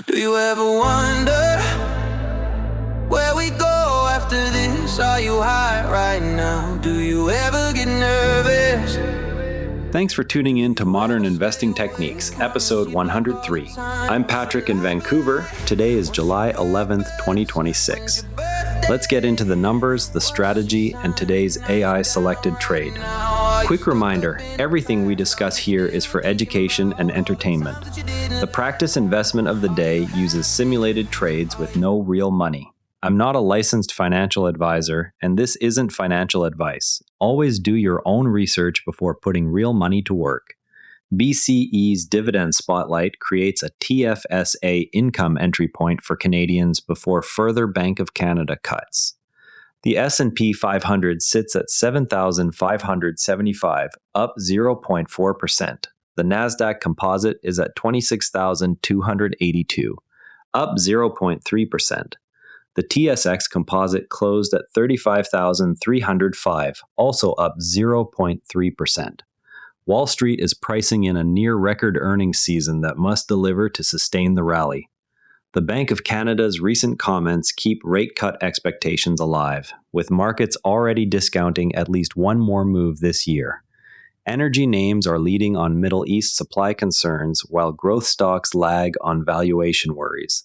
Do you ever wonder where we go after this? Are you high right now? Do you ever get nervous? Thanks for tuning in to Modern Investing Techniques, episode 103. I'm Patrick in Vancouver. Today is July 11th, 2026. Let's get into the numbers, the strategy, and today's AI selected trade. Quick reminder, everything we discuss here is for education and entertainment. The practice investment of the day uses simulated trades with no real money. I'm not a licensed financial advisor, and this isn't financial advice. Always do your own research before putting real money to work. BCE's Dividend Spotlight creates a TFSA income entry point for Canadians before further Bank of Canada cuts. The S&P 500 sits at 7,575, up 0.4%. The NASDAQ Composite is at 26,282, up 0.3%. The TSX Composite closed at 35,305, also up 0.3%. Wall Street is pricing in a near-record earnings season that must deliver to sustain the rally. The Bank of Canada's recent comments keep rate cut expectations alive, with markets already discounting at least one more move this year. Energy names are leading on Middle East supply concerns, while growth stocks lag on valuation worries.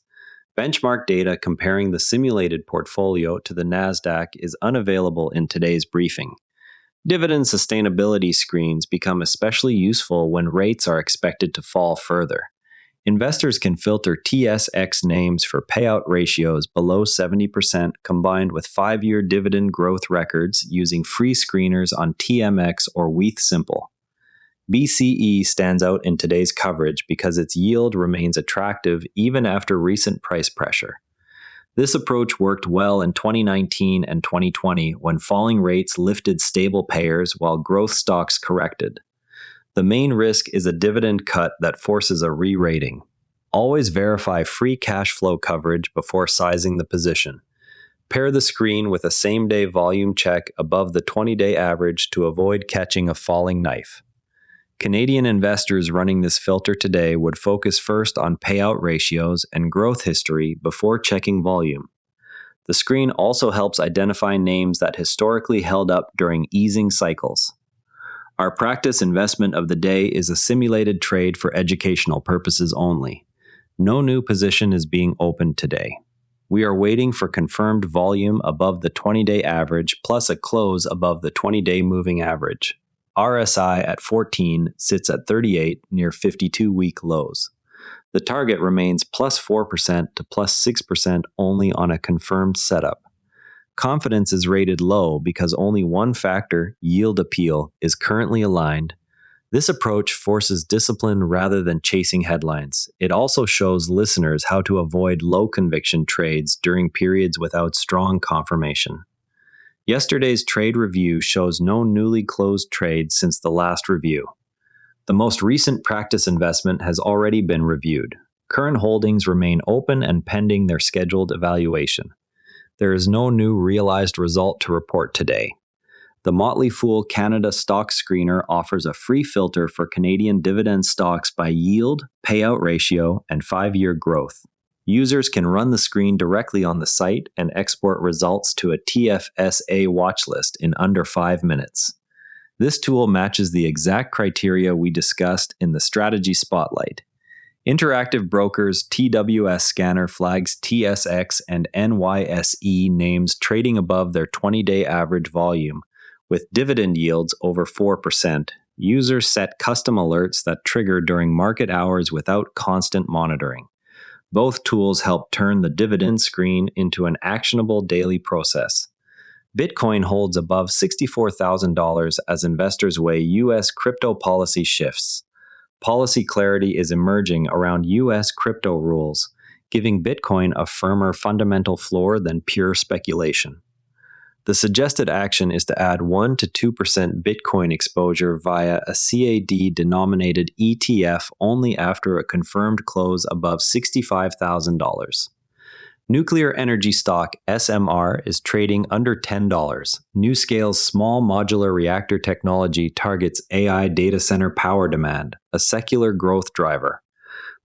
Benchmark data comparing the simulated portfolio to the NASDAQ is unavailable in today's briefing. Dividend sustainability screens become especially useful when rates are expected to fall further. Investors can filter TSX names for payout ratios below 70% combined with 5-year dividend growth records using free screeners on TMX or Wealthsimple. BCE stands out in today's coverage because its yield remains attractive even after recent price pressure. This approach worked well in 2019 and 2020 when falling rates lifted stable payers while growth stocks corrected. The main risk is a dividend cut that forces a re-rating. Always verify free cash flow coverage before sizing the position. Pair the screen with a same-day volume check above the 20-day average to avoid catching a falling knife. Canadian investors running this filter today would focus first on payout ratios and growth history before checking volume. The screen also helps identify names that historically held up during easing cycles. Our practice investment of the day is a simulated trade for educational purposes only. No new position is being opened today. We are waiting for confirmed volume above the 20-day average plus a close above the 20-day moving average. RSI at 14 sits at 38 near 52-week lows. The target remains plus 4% to plus 6% only on a confirmed setup. Confidence is rated low because only one factor, yield appeal, is currently aligned. This approach forces discipline rather than chasing headlines. It also shows listeners how to avoid low-conviction trades during periods without strong confirmation. Yesterday's trade review shows no newly closed trades since the last review. The most recent practice investment has already been reviewed. Current holdings remain open and pending their scheduled evaluation. There is no new realized result to report today. The Motley Fool Canada Stock Screener offers a free filter for Canadian dividend stocks by yield, payout ratio, and 5-year growth. Users can run the screen directly on the site and export results to a TFSA watchlist in under 5 minutes. This tool matches the exact criteria we discussed in the Strategy Spotlight. Interactive Brokers TWS scanner flags TSX and NYSE names trading above their 20-day average volume, with dividend yields over 4%. Users set custom alerts that trigger during market hours without constant monitoring. Both tools help turn the dividend screen into an actionable daily process. Bitcoin holds above $64,000 as investors weigh U.S. crypto policy shifts. Policy clarity is emerging around U.S. crypto rules, giving Bitcoin a firmer fundamental floor than pure speculation. The suggested action is to add 1 to 2% Bitcoin exposure via a CAD-denominated ETF only after a confirmed close above $65,000. Nuclear energy stock SMR is trading under $10. NewScale's small modular reactor technology targets AI data center power demand, a secular growth driver.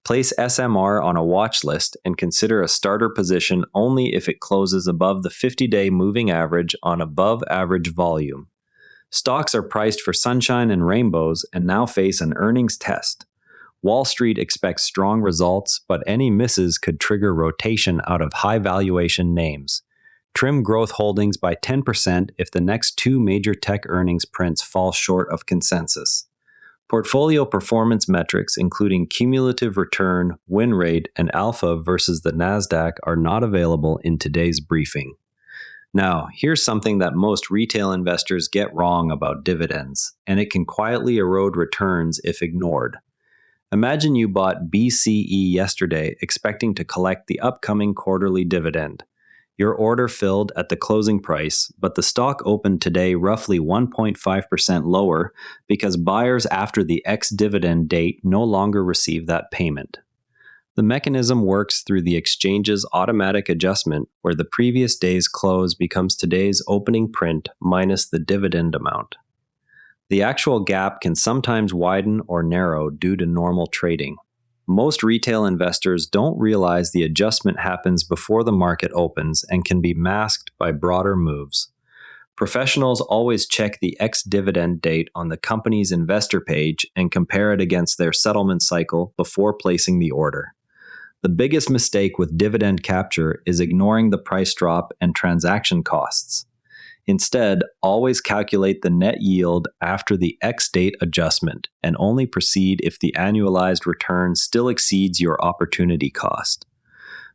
Place SMR on a watch list and consider a starter position only if it closes above the 50-day moving average on above average volume. Stocks are priced for sunshine and rainbows and now face an earnings test. Wall Street expects strong results, but any misses could trigger rotation out of high valuation names. Trim growth holdings by 10% if the next two major tech earnings prints fall short of consensus. Portfolio performance metrics, including cumulative return, win rate, and alpha versus the NASDAQ, are not available in today's briefing. Now, here's something that most retail investors get wrong about dividends, and it can quietly erode returns if ignored. Imagine you bought BCE yesterday expecting to collect the upcoming quarterly dividend. Your order filled at the closing price, but the stock opened today roughly 1.5% lower because buyers after the ex-dividend date no longer receive that payment. The mechanism works through the exchange's automatic adjustment, where the previous day's close becomes today's opening print minus the dividend amount. The actual gap can sometimes widen or narrow due to normal trading. Most retail investors don't realize the adjustment happens before the market opens and can be masked by broader moves. Professionals always check the ex-dividend date on the company's investor page and compare it against their settlement cycle before placing the order. The biggest mistake with dividend capture is ignoring the price drop and transaction costs. Instead, always calculate the net yield after the ex-date adjustment and only proceed if the annualized return still exceeds your opportunity cost.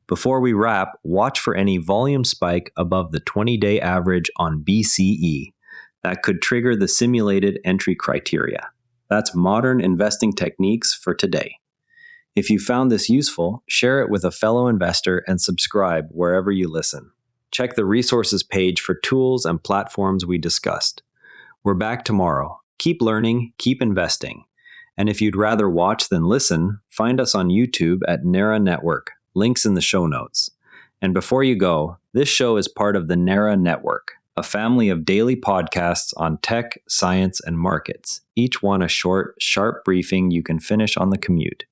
Before we wrap, watch for any volume spike above the 20-day average on BCE. That could trigger the simulated entry criteria. That's modern investing techniques for today. If you found this useful, share it with a fellow investor and subscribe wherever you listen. Check the resources page for tools and platforms we discussed. We're back tomorrow. Keep learning, keep investing. And if you'd rather watch than listen, find us on YouTube at NARA Network. Links in the show notes. And before you go, this show is part of the NARA Network, a family of daily podcasts on tech, science, and markets, each one a short, sharp briefing you can finish on the commute.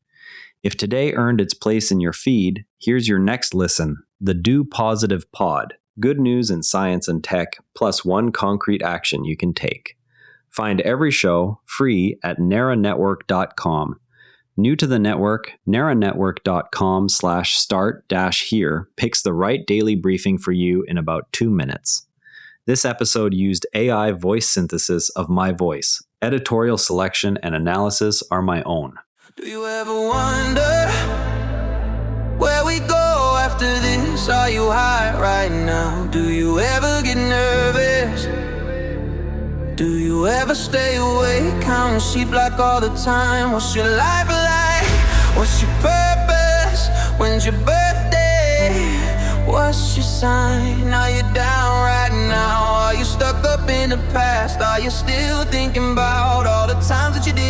If today earned its place in your feed, here's your next listen, the Do Positive Pod, good news in science and tech, plus one concrete action you can take. Find every show free at naranetwork.com. New to the network, naranetwork.com/start-here picks the right daily briefing for you in about 2 minutes. This episode used AI voice synthesis of my voice. Editorial selection and analysis are my own. Do you ever wonder where we go after this? Are you high right now? Do you ever get nervous? Do you ever stay awake, counting sheep like all the time? What's your life like? What's your purpose? When's your birthday? What's your sign? Are you down right now? Are you stuck up in the past? Are you still thinking about all the times that you did